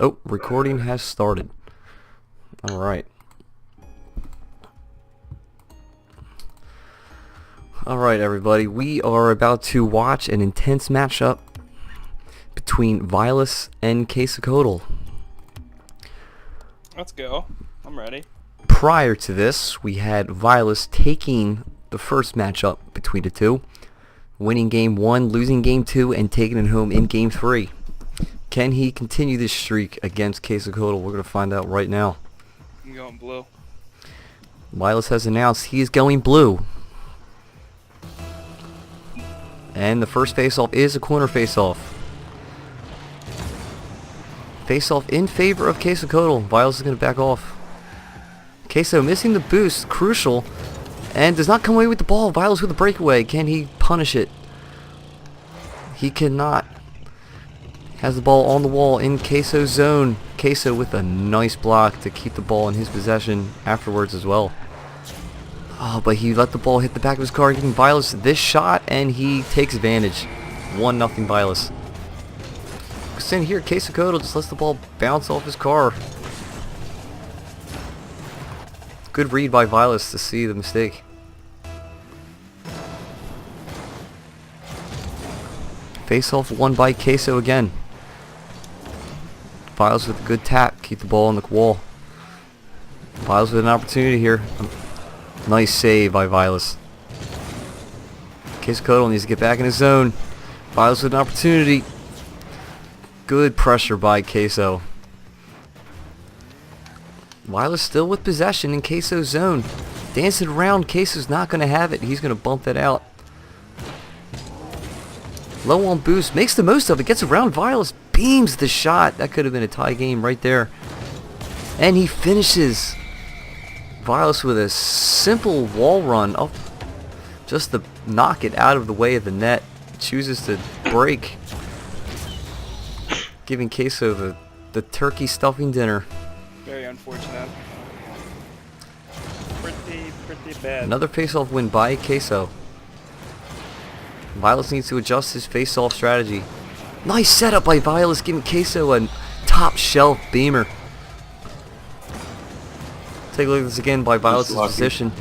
Oh, recording has started. Alright. Alright, everybody. We are about to watch an intense matchup between Vihilus and QuesoCoatl. Let's go. I'm ready. Prior to this, we had Vihilus taking the first matchup between the two, winning game 1, losing game 2, and taking it home in game 3. Can he continue this streak against QuesoCoatl? We're going to find out right now. I'm going blue. Vihilus has announced he is going blue. And the first face-off is a corner face-off. Face-off in favor of QuesoCoatl. Vihilus is going to back off. Queso missing the boost, crucial, and does not come away with the ball. Vihilus with a breakaway. Can he punish it? He cannot. Has the ball on the wall in Queso's zone. Queso with a nice block to keep the ball in his possession afterwards as well. Oh, but he let the ball hit the back of his car, giving Vihilus this shot, and he takes advantage. 1-0 Vihilus. Because in here, QuesoCoatl just lets the ball bounce off his car. Good read by Vihilus to see the mistake. Face-off won by Queso again. Vihilus with a good tap, keep the ball on the wall. Vihilus with an opportunity here. Nice save by Vihilus. QuesoCoatl needs to get back in his zone. Vihilus with an opportunity. Good pressure by Queso. Vihilus still with possession in Queso's zone. Dancing around, Queso's not going to have it. He's going to bump that out. Low on boost, makes the most of it, gets around Vihilus, beams the shot. That could have been a tie game right there. And he finishes. Vihilus with a simple wall run up just to knock it out of the way of the net. Chooses to break, giving Queso the turkey stuffing dinner. Very unfortunate. Pretty bad. Another face-off win by Queso. Vihilus needs to adjust his face-off strategy. Nice setup by Vihilus, giving Queso a top shelf beamer. Take a look at this again by Vihilus' position.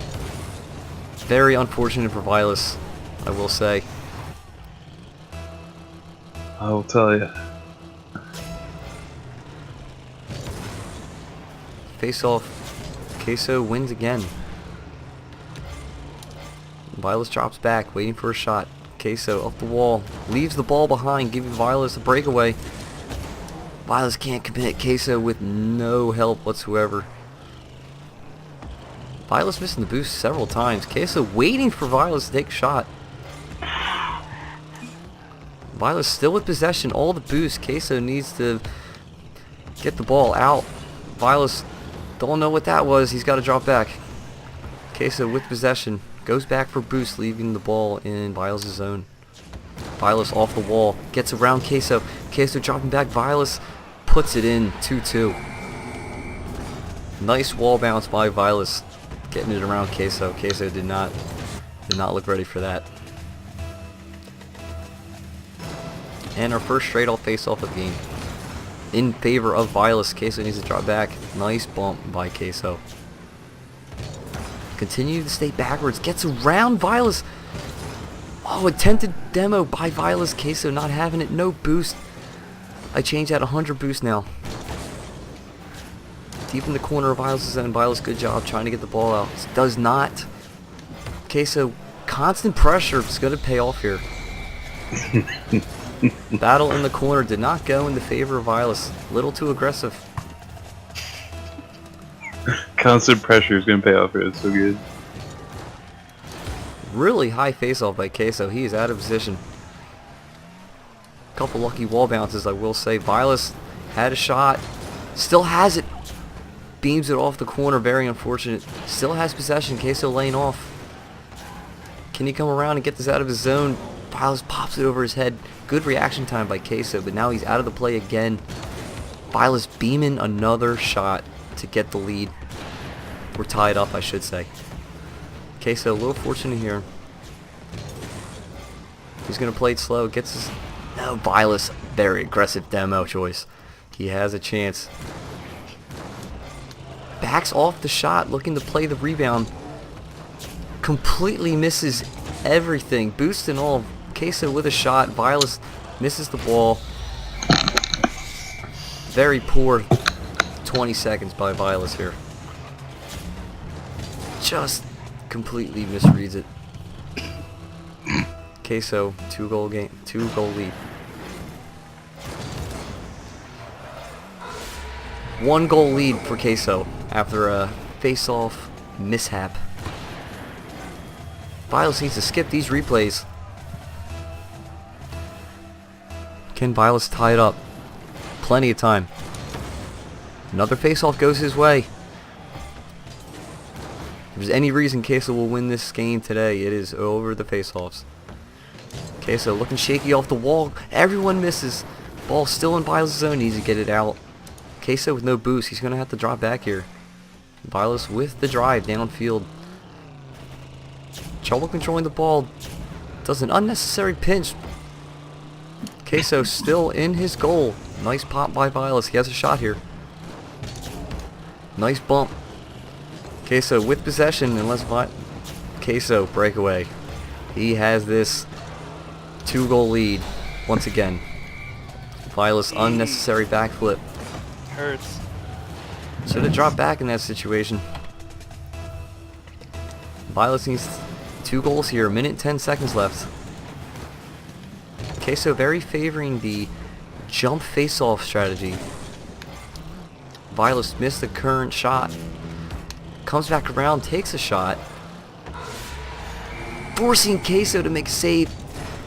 Very unfortunate for Vihilus, I will say. I will tell you. Face off. Queso wins again. Vihilus drops back, waiting for a shot. Queso up the wall, leaves the ball behind, giving Vihilus a breakaway. Vihilus can't commit. Queso with no help whatsoever. Vihilus missing the boost several times. Queso waiting for Vihilus to take a shot. Vihilus still with possession, all the boost. Queso needs to get the ball out. Vihilus don't know what that was. He's got to drop back. Queso with possession. Goes back for boost, leaving the ball in Vihilus' zone. Vihilus off the wall. Gets around Queso. Queso dropping back. Vihilus puts it in. 2-2. Nice wall bounce by Vihilus. Getting it around Queso. Queso did not look ready for that. And our first straight off face off of the game. In favor of Vihilus. Queso needs to drop back. Nice bump by Queso. Continue to stay backwards. Gets around Vihilus. Oh, attempted demo by Vihilus. Queso not having it. No boost. I changed that 100 boost now. Deep in the corner of Vihilus' zone. Vihilus, good job trying to get the ball out. Does not. Queso, constant pressure. It's going to pay off here. Battle in the corner did not go in the favor of Vihilus. Little too aggressive. Constant pressure is going to pay off here. It's so good. Really high face-off by Queso. He is out of position. Couple lucky wall bounces, I will say. Vihilus had a shot. Still has it. Beams it off the corner. Very unfortunate. Still has possession. Queso laying off. Can he come around and get this out of his zone? Vihilus pops it over his head. Good reaction time by Queso, but now he's out of the play again. Vihilus beaming another shot to get the lead. We're tied up, I should say. Queso a little fortunate here. He's going to play it slow. Gets his... No, Vihilus. Very aggressive demo choice. He has a chance. Backs off the shot, looking to play the rebound. Completely misses everything. Boost and all. Queso with a shot. Vihilus misses the ball. Very poor 20 seconds by Vihilus here. Just completely misreads it. Queso, 2-goal game, 2-goal lead. 1-goal lead for Queso after a face-off mishap. Vihilus needs to skip these replays. Can Vihilus tie it up? Plenty of time. Another face-off goes his way. If there's any reason Queso will win this game today, it is over the face-offs. Queso looking shaky off the wall. Everyone misses. Ball still in Vihilus' zone. Needs to get it out. Queso with no boost. He's going to have to drop back here. Vihilus with the drive downfield. Trouble controlling the ball. Does an unnecessary pinch. Queso still in his goal. Nice pop by Vihilus. He has a shot here. Nice bump. Queso with possession. Unless Queso breakaway. He has this 2-goal lead once again. Vihilus unnecessary backflip. Hurts. Should have dropped back in that situation. Vihilus needs 2 goals here. 1:10 left. Queso very favoring the jump face-off strategy. Vihilus missed the current shot. Comes back around, takes a shot. Forcing Queso to make a save.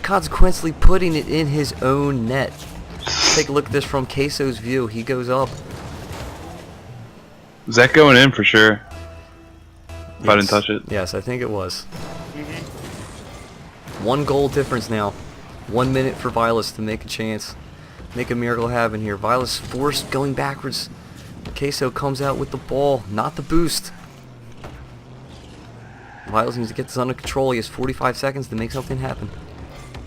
Consequently putting it in his own net. Take a look at this from Queso's view. He goes up. Is that going in for sure? If I didn't touch it. Yes, I think it was. 1 goal difference now. 1 minute for Vihilus to make a chance. Make a miracle happen here. Vihilus forced going backwards. Queso comes out with the ball, not the boost. Vihilus needs to get this under control. He has 45 seconds to make something happen.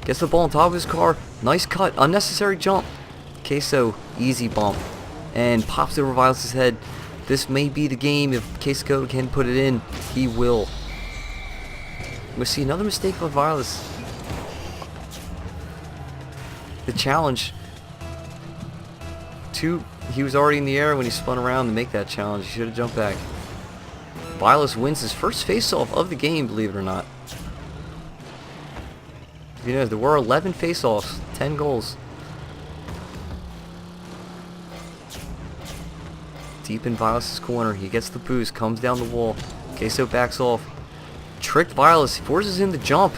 Gets the ball on top of his car. Nice cut. Unnecessary jump. Queso, easy bump. And pops over Vihilus' head. This may be the game. If QuesoCoatl can put it in, he will. We'll see another mistake by Vihilus. The challenge. He was already in the air when he spun around to make that challenge. He should have jumped back. Vihilus wins his first face-off of the game, believe it or not. You know, there were 11 face-offs, 10 goals. Deep in Vihilus' corner, he gets the boost, comes down the wall. Queso backs off. Tricked Vihilus, forces him to jump.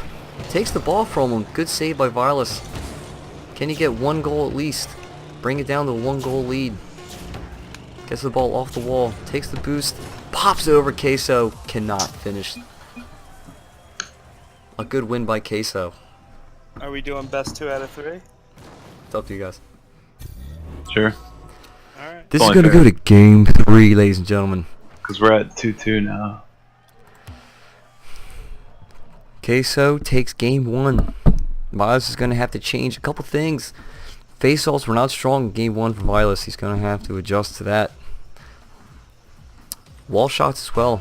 Takes the ball from him. Good save by Vihilus. Can he get 1 goal at least? Bring it down to a 1-goal lead. Gets the ball off the wall, takes the boost, pops over Queso, cannot finish. A good win by Queso. Are we doing best 2 out of 3? It's up to you guys. Sure. Alright. This is Only going to fair. go to game 3, ladies and gentlemen. Because we're at 2-2 now. Queso takes game 1. Vihilus is going to have to change a couple things. Face-offs were not strong in game 1 for Vihilus. He's going to have to adjust to that. Wall shots as well.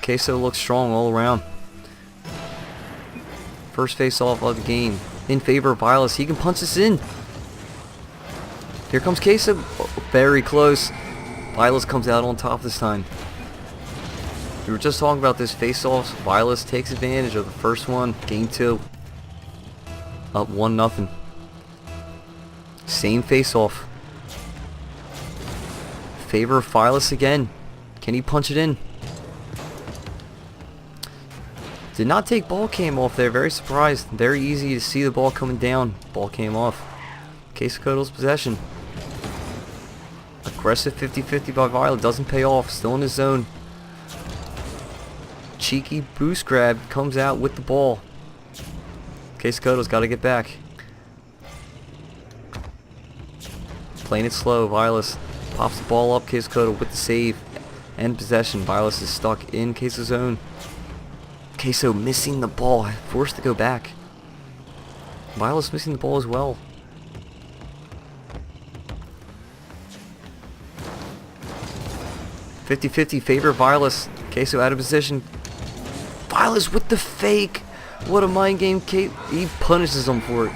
Queso looks strong all around. First face-off of the game in favor of Vihilus. He can punch this in. Here comes Queso. Very close. Vihilus comes out on top this time. We were just talking about this face-offs. Vihilus takes advantage of the first one. Game 2. Up 1-0. Same face-off. Favor of Vihilus again. Can he punch it in? Did not take ball cam off there. Very surprised. Very easy to see the ball coming down. Ball came off. QuesoCoatl's possession. Aggressive 50-50 by Vihilus. Doesn't pay off. Still in his zone. Cheeky boost grab. Comes out with the ball. QuesoCoatl's got to get back. Playing it slow. Vihilus pops the ball up. QuesoCoatl with the save and possession. Vihilus is stuck in Queso's zone. Queso missing the ball. Forced to go back. Vihilus missing the ball as well. 50-50 favor Vihilus. Queso out of position. Vihilus with the fake. What a mind game. He punishes him for it.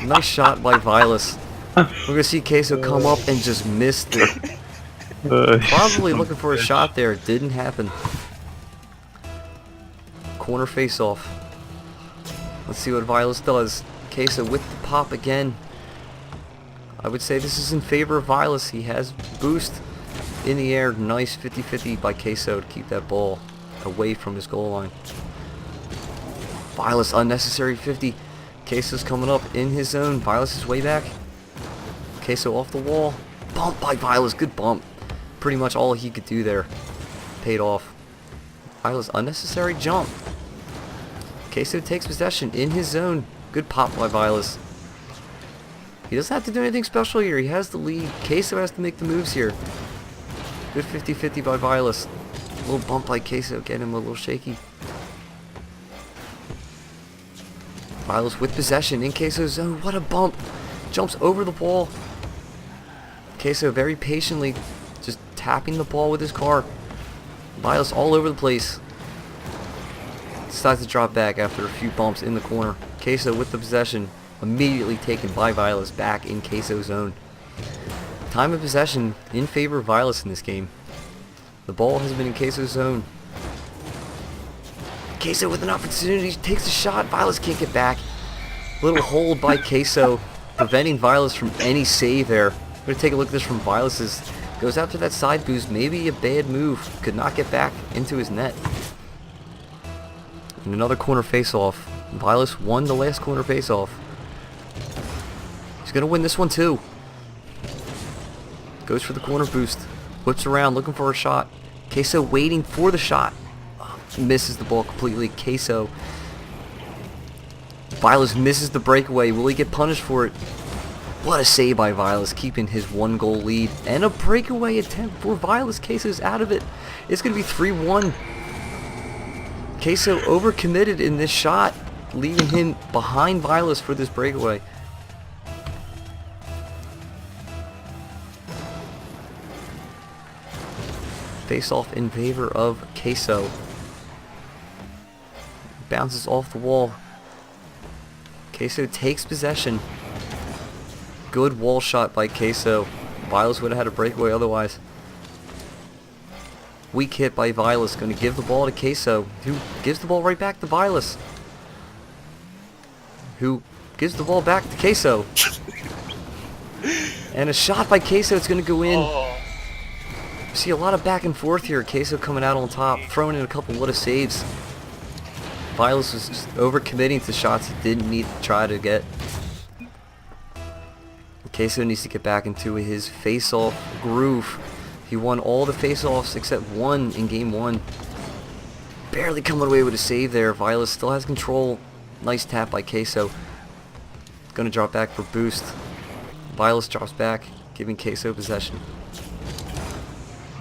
Nice shot by Vihilus. We're going to see Queso come up and just miss it. Probably looking for a shot there. It didn't happen. Corner face off. Let's see what Vihilus does. Queso with the pop again. I would say this is in favor of Vihilus. He has boost in the air. Nice 50-50 by Queso to keep that ball away from his goal line. Vihilus unnecessary 50. Queso's coming up in his zone. Vihilus is way back. Queso off the wall. Bump by Vihilus. Good bump. Pretty much all he could do there. Paid off. Vihilus unnecessary jump. Queso takes possession in his zone. Good pop by Vihilus. He doesn't have to do anything special here. He has the lead. Queso has to make the moves here. Good 50-50 by Vihilus. A little bump by Queso. Get him a little shaky. Vihilus with possession in Queso's zone. What a bump. Jumps over the ball. Queso very patiently just tapping the ball with his car. Vihilus all over the place. Decides to drop back after a few bumps in the corner. Queso with the possession. Immediately taken by Vihilus back in Queso's zone. Time of possession in favor of Vihilus in this game. The ball has been in Queso's zone. Queso with an opportunity, takes a shot. Vihilus can't get back. Little hold by Queso, preventing Vihilus from any save there. We're going to take a look at this from Vihilus's. Goes after that side boost. Maybe a bad move. Could not get back into his net. And another corner face-off. Vihilus won the last corner face-off. He's going to win this one too. Goes for the corner boost. Whips around looking for a shot. Queso waiting for the shot. Misses the ball completely. Queso. Vihilus misses the breakaway. Will he get punished for it? What a save by Vihilus, keeping his 1-goal lead. And a breakaway attempt for Vihilus. Queso's out of it. It's going to be 3-1. Queso overcommitted in this shot, leaving him behind Vihilus for this breakaway. Face off in favor of Queso. Bounces off the wall. Queso takes possession. Good wall shot by Queso. Vihilus would have had a breakaway otherwise. Weak hit by Vihilus. Going to give the ball to Queso, who gives the ball right back to Vihilus, who gives the ball back to Queso. And a shot by Queso. It's going to go in. Oh. See a lot of back and forth here. Queso coming out on top, throwing in a couple what a saves. Vihilus was just overcommitting to shots he didn't need to try to get. Queso needs to get back into his face-off groove. He won all the face-offs except one in game 1. Barely coming away with a save there. Vihilus still has control. Nice tap by Queso. Gonna drop back for boost. Vihilus drops back, giving Queso possession.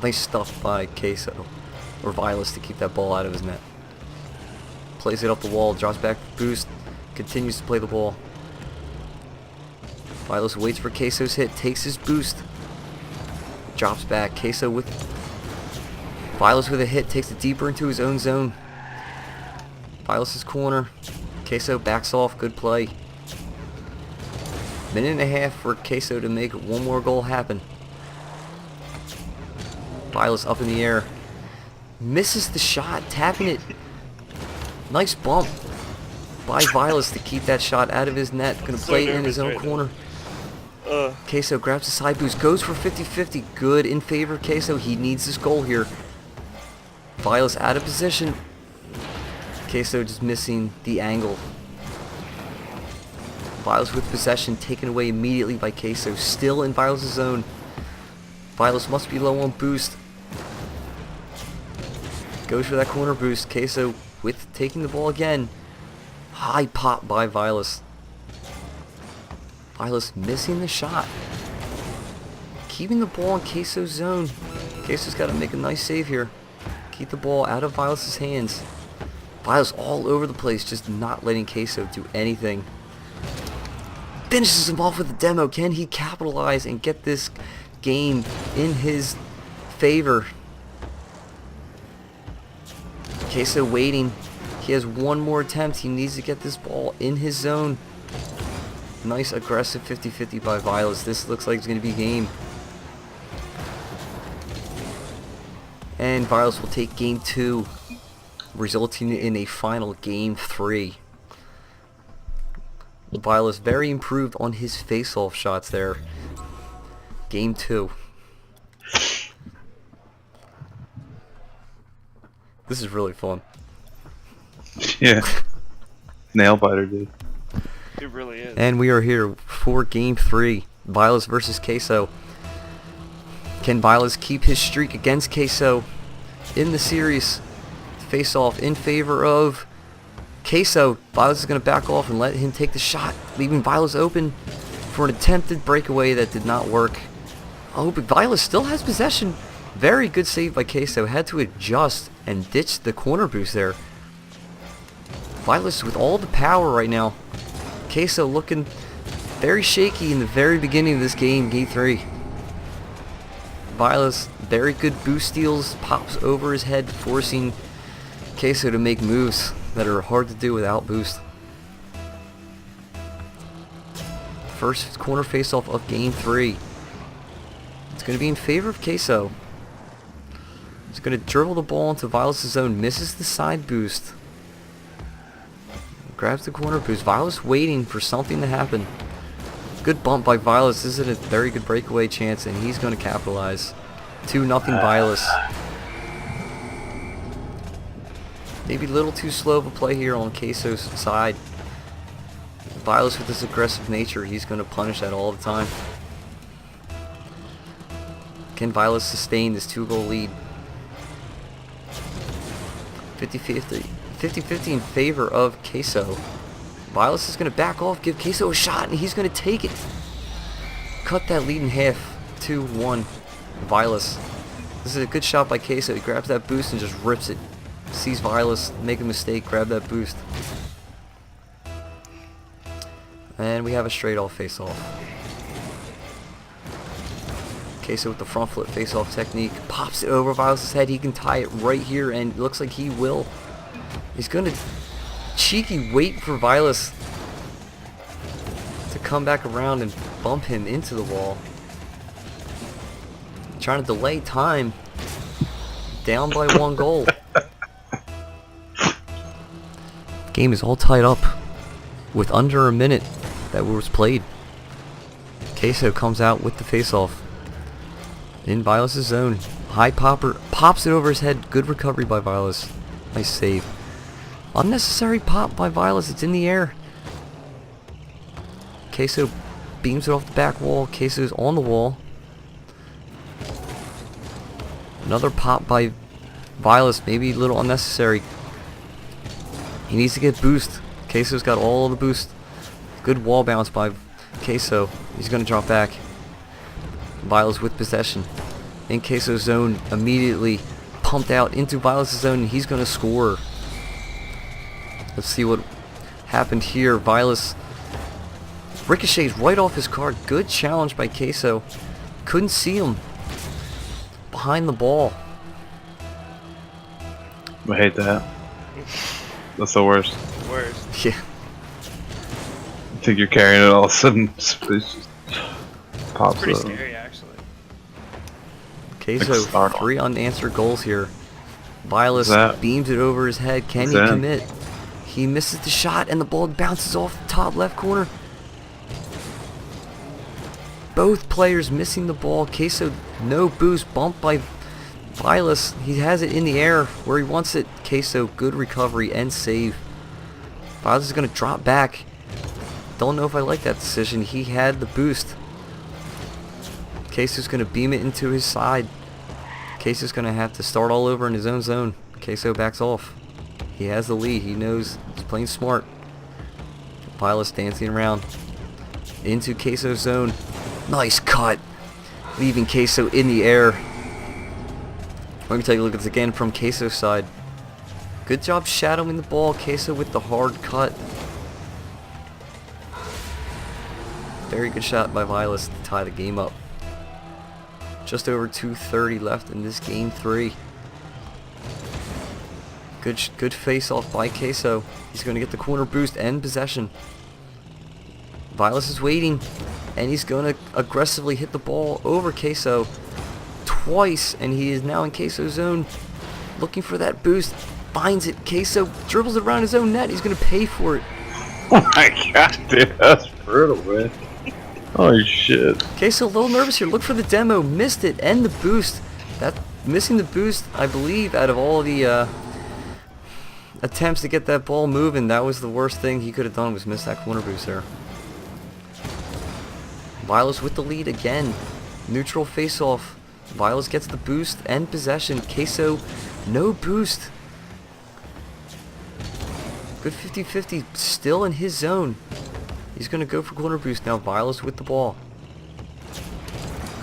Nice stuff by Queso, or Vihilus, to keep that ball out of his net. Plays it up the wall, drops back for boost, continues to play the ball. Vihilus waits for Queso's hit, takes his boost, drops back. Queso with Vihilus with a hit, takes it deeper into his own zone. Vihilus' corner. Queso backs off, good play. Minute and a half for Queso to make one more goal happen. Vihilus up in the air. Misses the shot, tapping it. Nice bump by Vihilus to keep that shot out of his net. Gonna play it in his own corner. Queso grabs the side boost, goes for 50-50. Good in favor of Queso. He needs this goal here. Vihilus out of position. Queso just missing the angle. Vihilus with possession, taken away immediately by Queso. Still in Vihilus' zone. Vihilus must be low on boost. Goes for that corner boost. Queso with taking the ball again. High pop by Vihilus. Vihilus missing the shot. Keeping the ball in Queso's zone. Queso's got to make a nice save here. Keep the ball out of Vihilus' hands. Vihilus all over the place, just not letting Queso do anything. Finishes him off with a demo. Can he capitalize and get this game in his favor. Queso waiting. He has one more attempt. He needs to get this ball in his zone. Nice aggressive 50-50 by Vihilus. This looks like it's going to be game. And Vihilus will take game 2, resulting in a final game 3. Vihilus very improved on his face-off shots there. Game 2. This is really fun. Yeah. Nail biter, dude. It really is. And we are here for game 3. Vihilus versus Queso. Can Vihilus keep his streak against Queso in the series? Face off in favor of Queso. Vihilus is going to back off and let him take the shot, leaving Vihilus open for an attempted breakaway that did not work. Oh, but Vihilus still has possession. Very good save by Queso. Had to adjust and ditch the corner boost there. Vihilus with all the power right now. Queso looking very shaky in the very beginning of this game, game 3. Vihilus, very good boost steals, pops over his head, forcing Queso to make moves that are hard to do without boost. First corner face-off of game 3. It's going to be in favor of Queso. He's going to dribble the ball into Vihilus' zone, misses the side boost. Grabs the corner boost. Vihilus waiting for something to happen. Good bump by Vihilus. This is a very good breakaway chance, and he's going to capitalize. 2-0 Vihilus. Maybe a little too slow of a play here on Queso's side. Vihilus with his aggressive nature, he's going to punish that all the time. Can Vihilus sustain this 2-goal lead? 50-50. 50-50 in favor of Queso. Vihilus is going to back off, give Queso a shot, and he's going to take it. Cut that lead in half. 2-1 Vihilus. This is a good shot by Queso. He grabs that boost and just rips it. Sees Vihilus make a mistake, grab that boost. And we have a straight off face off. Queso with the front flip face off technique. Pops it over Vihilus' head. He can tie it right here, and it looks like he will. He's going to cheeky wait for Vihilus to come back around and bump him into the wall. Trying to delay time. Down by 1 goal. Game is all tied up with under a minute that was played. Queso comes out with the face-off in Vihilus' zone. High popper, pops it over his head. Good recovery by Vihilus. Nice save. Unnecessary pop by Vihilus. It's in the air. Queso beams it off the back wall. Queso's on the wall. Another pop by Vihilus. Maybe a little unnecessary. He needs to get boost. Queso's got all the boost. Good wall bounce by Queso. He's going to drop back. Vihilus with possession. In Queso's zone. Immediately pumped out into Vihilus' zone. And he's going to score. Let's see what happened here. Vihilus ricochets right off his card. Good challenge by Queso. Couldn't see him behind the ball. I hate that. That's the worst. Worst. Yeah. You think you're carrying it, all of a sudden it just pops It's pretty up. scary, actually. Queso, 3 unanswered goals here. Vihilus beams it over his head. Can he commit? He misses the shot, and the ball bounces off the top left corner. Both players missing the ball. Queso, no boost. Bumped by Vihilus. He has it in the air where he wants it. Queso, good recovery and save. Vihilus is going to drop back. Don't know if I like that decision. He had the boost. Queso's going to beam it into his side. Queso's going to have to start all over in his own zone. Queso backs off. He has the lead. He knows he's playing smart. Vihilus dancing around into Queso's zone. Nice cut. Leaving Queso in the air. Let me take a look at this again from Queso's side. Good job shadowing the ball. Queso with the hard cut. Very good shot by Vihilus to tie the game up. Just over 2:30 left in this game 3. Good face-off by Queso. He's going to get the corner boost and possession. Vihilus is waiting, and he's going to aggressively hit the ball over Queso twice, and he is now in Queso's zone, looking for that boost. Finds it. Queso dribbles it around his own net. He's going to pay for it. Oh my god, dude, that's brutal, man. Holy shit. Queso a little nervous here. Look for the demo. Missed it, and the boost. Missing the boost, I believe, out of all the attempts to get that ball moving, that was the worst thing he could have done, was miss that corner boost there. Vihilus with the lead again. Neutral face-off. Vihilus gets the boost and possession. Queso, no boost. Good 50-50, still in his zone. He's going to go for corner boost now. Vihilus with the ball.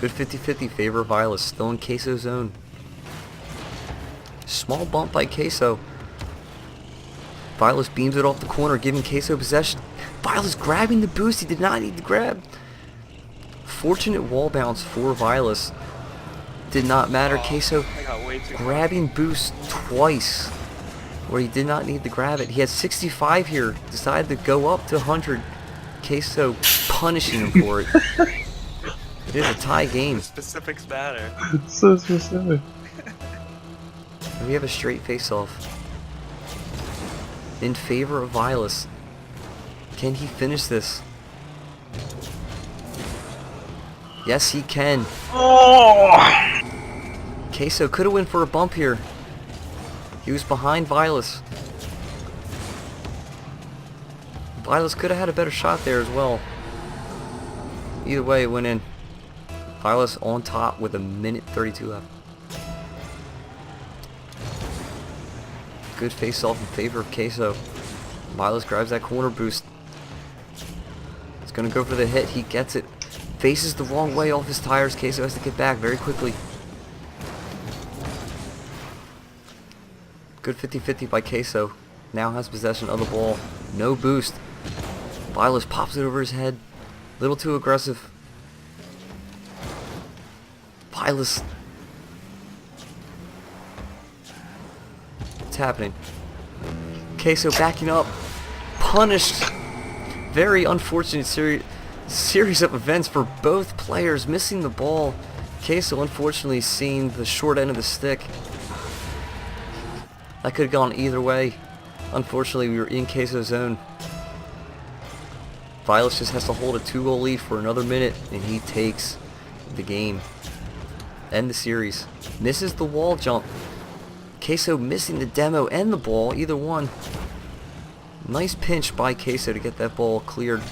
Good 50-50, favor of Vihilus, still in Queso's zone. Small bump by Queso. Vihilus beams it off the corner, giving Queso possession. Vihilus grabbing the boost he did not need to grab. Fortunate wall bounce for Vihilus. Did not matter. Queso grabbing boost twice where he did not need to grab it. He has 65 here. Decided to go up to 100. Queso punishing him for it. It is a tie game. The specifics matter. It's so specific. And we have a straight face-off in favor of Vihilus. Can he finish this? Yes, he can. Oh! Queso could have went for a bump here. He was behind Vihilus. Vihilus could have had a better shot there as well. Either way, it went in. Vihilus on top with 1:32 left. Good face-off in favor of Queso. Vihilus grabs that corner boost. He's going to go for the hit. He gets it. Faces the wrong way off his tires. Queso has to get back very quickly. Good 50-50 by Queso. Now has possession of the ball. No boost. Vihilus pops it over his head. Little too aggressive. Vihilus. What's happening? Queso backing up. Punished. Very unfortunate series of events for both players. Missing the ball. Queso unfortunately seeing the short end of the stick. That could have gone either way. Unfortunately, we were in Queso's zone. Vihilus just has to hold a 2-goal lead for another minute, and he takes the game. End the series. Misses the wall jump. Queso missing the demo and the ball, either one. Nice pinch by Queso to get that ball cleared.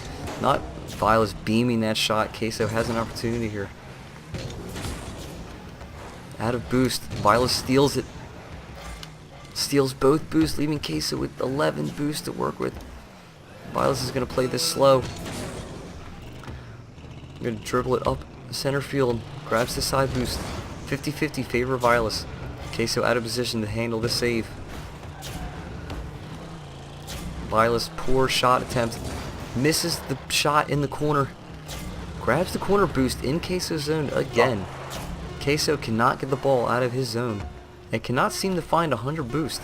Not Vihilus beaming that shot. Queso has an opportunity here. Out of boost. Vihilus steals it. Steals both boosts, leaving Queso with 11 boosts to work with. Vihilus is going to play this slow. Going to dribble it up center field. Grabs the side boost. 50-50 favor of Vihilus. Queso out of position to handle the save. Vihilus, poor shot attempt. Misses the shot in the corner. Grabs the corner boost in Queso's zone again. Queso cannot get the ball out of his zone. And cannot seem to find 100 boost.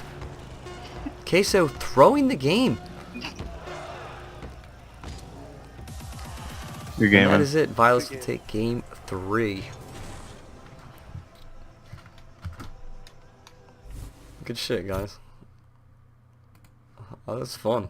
Queso throwing the game. Good game, That man. is it. Vihilus will take game 3. Good shit, guys. Oh, that's fun.